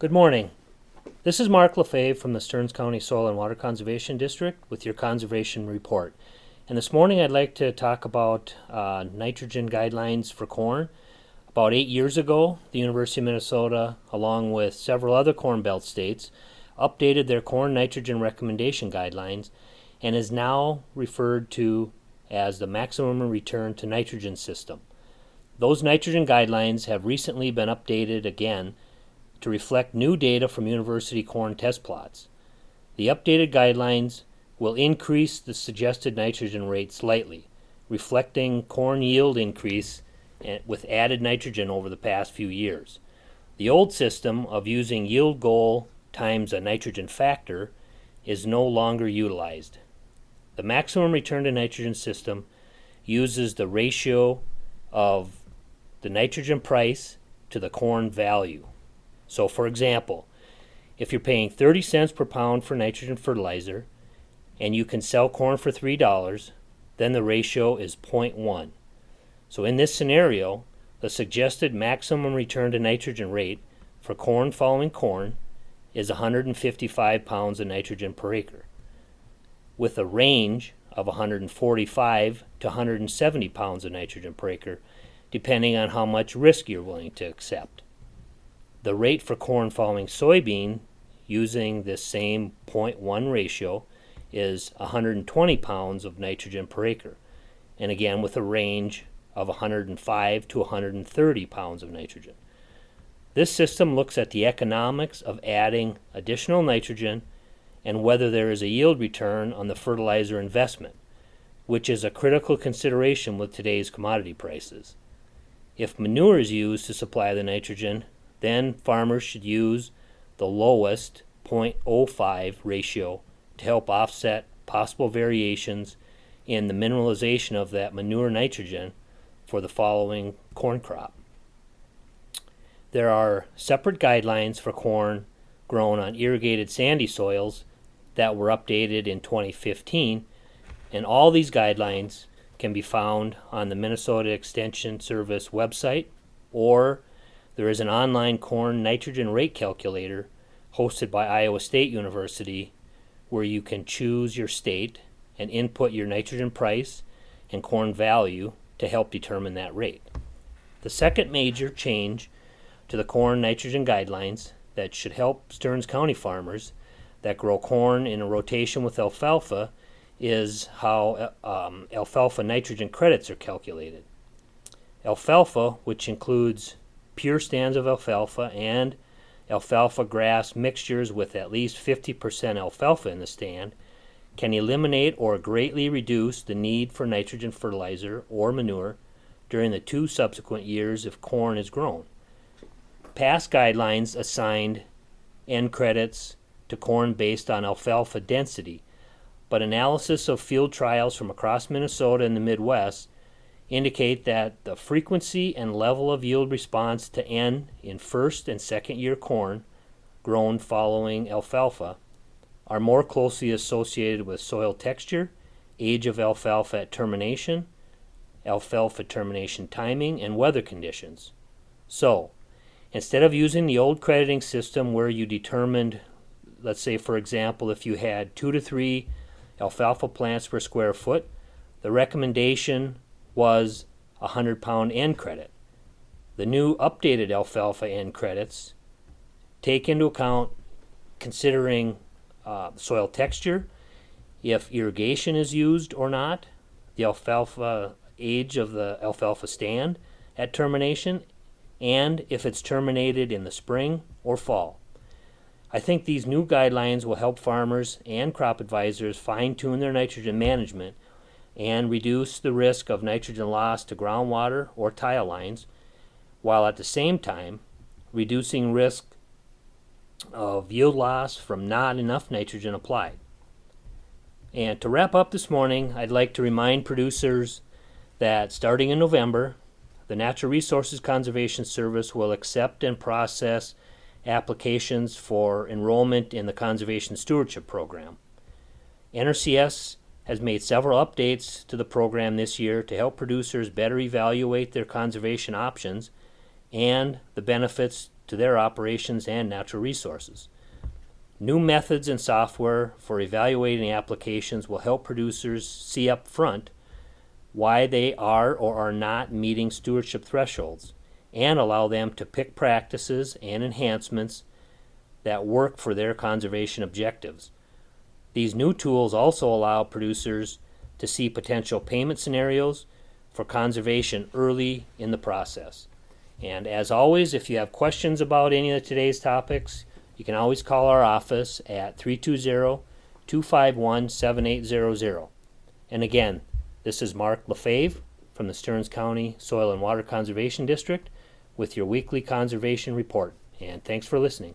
Good morning. This is Mark Lefebvre from the Stearns County Soil and Water Conservation District with your conservation report. And this morning I'd like to talk about nitrogen guidelines for corn. About 8 years ago, the University of Minnesota, along with several other Corn Belt states, updated their corn nitrogen recommendation guidelines and is now referred to as the maximum return to nitrogen system. Those nitrogen guidelines have recently been updated again to reflect new data from university corn test plots. The updated guidelines will increase the suggested nitrogen rate slightly, reflecting corn yield increase with added nitrogen over the past few years. The old system of using yield goal times a nitrogen factor is no longer utilized. The maximum return to nitrogen system uses the ratio of the nitrogen price to the corn value. So for example, if you're paying 30 cents per pound for nitrogen fertilizer and you can sell corn for $3, then the ratio is 0.1. So in this scenario, the suggested maximum return to nitrogen rate for corn following corn is 155 pounds of nitrogen per acre, with a range of 145 to 170 pounds of nitrogen per acre, depending on how much risk you're willing to accept. The rate for corn following soybean using this same 0.1 ratio is 120 pounds of nitrogen per acre, and again with a range of 105 to 130 pounds of nitrogen. This system looks at the economics of adding additional nitrogen and whether there is a yield return on the fertilizer investment, which is a critical consideration with today's commodity prices. If manure is used to supply the nitrogen, then farmers should use the lowest 0.05 ratio to help offset possible variations in the mineralization of that manure nitrogen for the following corn crop. There are separate guidelines for corn grown on irrigated sandy soils that were updated in 2015, and all these guidelines can be found on the Minnesota Extension Service website, or there is an online corn nitrogen rate calculator hosted by Iowa State University where you can choose your state and input your nitrogen price and corn value to help determine that rate. The second major change to the corn nitrogen guidelines that should help Stearns County farmers that grow corn in a rotation with alfalfa is how alfalfa nitrogen credits are calculated. Alfalfa, which includes pure stands of alfalfa and alfalfa grass mixtures with at least 50% alfalfa in the stand, can eliminate or greatly reduce the need for nitrogen fertilizer or manure during the 2 subsequent years if corn is grown. Past guidelines assigned N credits to corn based on alfalfa density, but analysis of field trials from across Minnesota and the Midwest indicate that the frequency and level of yield response to N in first and second year corn grown following alfalfa are more closely associated with soil texture, age of alfalfa at termination, alfalfa termination timing, and weather conditions. So, instead of using the old crediting system where you determined, let's say for example, if you had 2 to 3 alfalfa plants per square foot, the recommendation was a 100-pound N credit. The new updated alfalfa N credits take into account considering soil texture, if irrigation is used or not, the alfalfa age of the alfalfa stand at termination, and if it's terminated in the spring or fall. I think these new guidelines will help farmers and crop advisors fine-tune their nitrogen management and reduce the risk of nitrogen loss to groundwater or tile lines, while at the same time reducing risk of yield loss from not enough nitrogen applied. And to wrap up this morning, I'd like to remind producers that starting in November, the Natural Resources Conservation Service will accept and process applications for enrollment in the Conservation Stewardship Program. NRCS has made several updates to the program this year to help producers better evaluate their conservation options and the benefits to their operations and natural resources. New methods and software for evaluating applications will help producers see up front why they are or are not meeting stewardship thresholds and allow them to pick practices and enhancements that work for their conservation objectives. These new tools also allow producers to see potential payment scenarios for conservation early in the process. And as always, if you have questions about any of today's topics, you can always call our office at 320-251-7800. And again, this is Mark Lefebvre from the Stearns County Soil and Water Conservation District with your weekly conservation report. And thanks for listening.